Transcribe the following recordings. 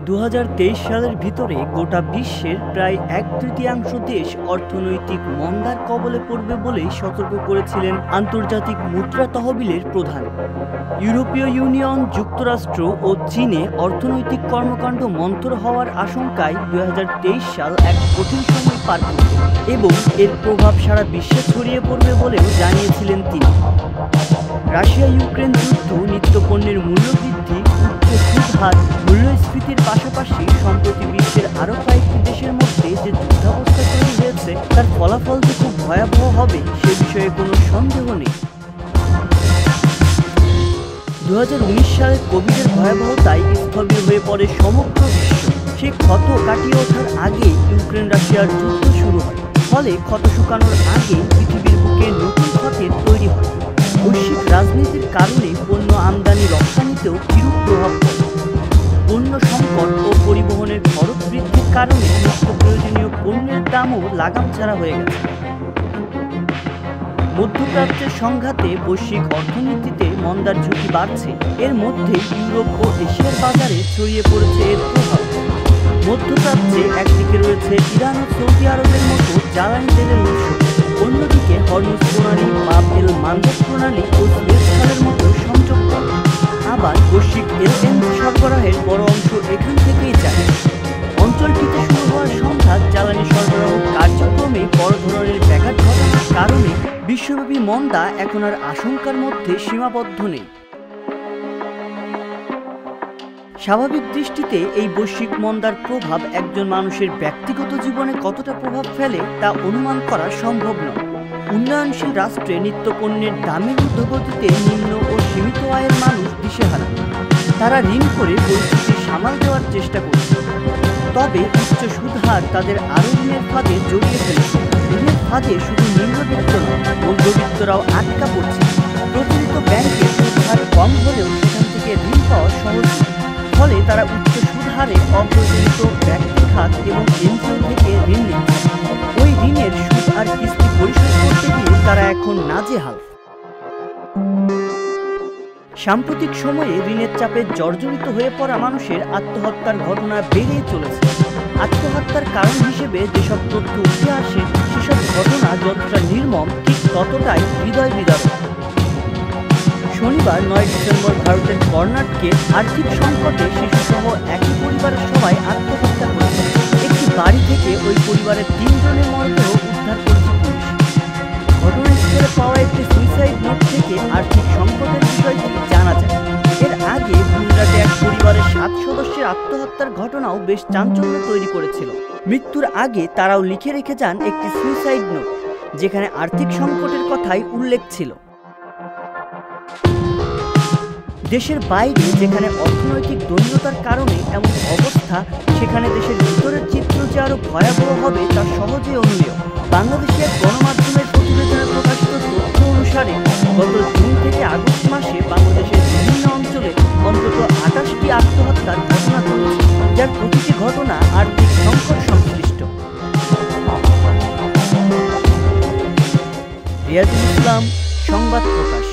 2023 সালের ভিতরে গোটা বিশ্বের প্রায় 1/3 দেশ অর্থনৈতিক মন্দার কবলে পড়বে বলে সতর্ক করেছিলেন আন্তর্জাতিক মুদ্রা তহবিলের প্রধান। ইউরোপীয় ইউনিয়ন, যুক্তরাষ্ট্র ও চীনে অর্থনৈতিক কর্মকাণ্ড মন্থর হওয়ার আশঙ্কায় 2023 সাল এক কঠিন সময় পার করবে এবং এর প্রভাব সারা বিশ্বে ছড়িয়ে পড়বে বলেও জানিয়েছিলেন তিনি। রাশিয়া ইউক্রেন যুদ্ধ, নিত্যপণ্যের মূল্যবৃদ্ধি, উচ্চ সুদ হার, মূল্যস্ফীতির পাশাপাশি সম্প্রতি বিশ্বের আরও কয়েকটি দেশের মধ্যে যে যুদ্ধাবস্থা তৈরি হয়েছে তার ফলাফল যে খুব ভয়াবহ হবে সে বিষয়ে কোনো সন্দেহ নেই। 2019 সালে কোভিডের ভয়াবহতায় স্থবির হয়ে পড়ে সমগ্র বিশ্ব। সে ক্ষত কাটিয়ে ওঠার আগে ইউক্রেন রাশিয়ার যুদ্ধ শুরু হয়, ফলে ক্ষত শুকানোর আগে পৃথিবীর বুকে নতুন ক্ষতের তৈরি হয়। বৈশ্বিক রাজনীতির কারণে পণ্য আমদানি রপ্তানিতেও বিরূপ প্রভাব পড়ে। পণ্য সংকট ও পরিবহনের খরচ বৃদ্ধির কারণে নিত্য প্রয়োজনীয় পণ্যের দামও লাগাম ছাড়া হয়ে গেছে। মধ্যপ্রাচ্যের সংঘাতে বৈশ্বিক অর্থনীতিতে মন্দার ঝুঁকি বাড়ছে। এর মধ্যে ইউরোপ ও এশিয়ার বাজারে ছড়িয়ে পড়েছে এর প্রভাব। মধ্যপ্রাচ্যে একদিকে রয়েছে ইরান ও সৌদি আরবের মতো জ্বালানি তেলের উৎস, অন্যদিকে হরমুজ প্রণালী, বাব এল মানদেব প্রণালী ও সুয়েজ খালের মতো সংযোগ পথ। আবার বৈশ্বিক এলএনজি সরবরাহের বড় অংশ এখান থেকেই যায়। অঞ্চলটিতে শুরু হওয়ার সংঘাত জ্বালানি সরবরাহ কার্যক্রমে বড় ধরনের ব্যাঘাত ঘটানোর কারণে বিশ্বব্যাপী মন্দা এখন আর আশঙ্কার মধ্যে সীমাবদ্ধ নেই। স্বাভাবিক দৃষ্টিতে এই বৈশ্বিক মন্দার প্রভাব একজন মানুষের ব্যক্তিগত জীবনে কতটা প্রভাব ফেলে তা অনুমান করা সম্ভব নয়। উন্নয়নশীল রাষ্ট্রে নিত্যপণ্যের দামের ঊর্ধ্বগতিতে নিম্ন ও সীমিত আয়ের মানুষ দিশেহারা। তারা ঋণ করে পরিস্থিতি সামাল দেওয়ার চেষ্টা করছে, তবে উচ্চ সুদ হার তাদের আরও ঋণের ফাঁদে জড়িয়ে ফেলেছে। ঋণের ফাঁদে শুধু নিম্নবিত্ত নয়, মধ্যবিত্তরাও আটকা পড়ছে। প্রচলিত ব্যাংকে সুদ হার কম হলেও সেখান থেকে ঋণ পাওয়া সহজ, ফলে তারা উচ্চ সুদ হারে অপ্রচলিত ব্যক্তি খাত এবং এনজিও থেকে ঋণ নিচ্ছে। ওই ঋণের সুদ আর কিস্তি পরিশোধ করতে গিয়ে তারা এখন নাজেহাল। সাম্প্রতিক সময়ে ঋণের চাপে জর্জরিত হয়ে পড়া মানুষের আত্মহত্যার ঘটনা বেড়েই চলেছে। আত্মহত্যার কারণ হিসেবে যেসব তথ্য উঠে আসে সেসব ঘটনা যতটা নির্মম ঠিক ততটাই হৃদয় বিদারক। শনিবার 9 ডিসেম্বর ভারতের কর্ণাটকে আর্থিক সংকটে শিশুসহ একই পরিবারের সবাই আত্মহত্যা করেছে। একটি বাড়ি থেকে ওই পরিবারের 3 জনের মরদেহ উদ্ধার করেছে পুলিশ। ঘটনাস্থলে পাওয়া একটি সুইসাইড নোট থেকে আর্থিক সংকটের বিষয়টি জানা যায়। এর আগে গুজরাটে এক পরিবারের 7 সদস্যের আত্মহত্যার ঘটনাও বেশ চাঞ্চল্য তৈরি করেছিল। মৃত্যুর আগে তারাও লিখে রেখে যান একটি সুইসাইড নোট, যেখানে আর্থিক সংকটের কথাই উল্লেখ ছিল। দেশের বাইরে যেখানে অর্থনৈতিক দৈন্যতার কারণে এমন অবস্থা, সেখানে দেশের ভিতরের চিত্র যে আরও ভয়াবহ হবে তা সহজেই অনুমেয়। বাংলাদেশের গণমাধ্যমের প্রতিবেদনে প্রকাশিত তথ্য অনুসারে গত জুন থেকে আগস্ট মাসে বাংলাদেশের বিভিন্ন অঞ্চলে অন্তত 28টি আত্মহত্যার ঘটনা ঘটেছে, যার প্রতিটি ঘটনা আর্থিক সংকট সংশ্লিষ্ট। রিয়াজুল ইসলাম, সংবাদ প্রকাশ।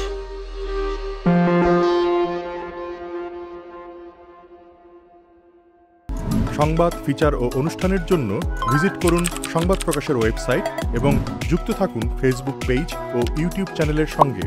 সংবাদ, ফিচার ও অনুষ্ঠানের জন্য ভিজিট করুন সংবাদ প্রকাশের ওয়েবসাইট এবং যুক্ত থাকুন ফেসবুক পেজ ও ইউটিউব চ্যানেলের সঙ্গে।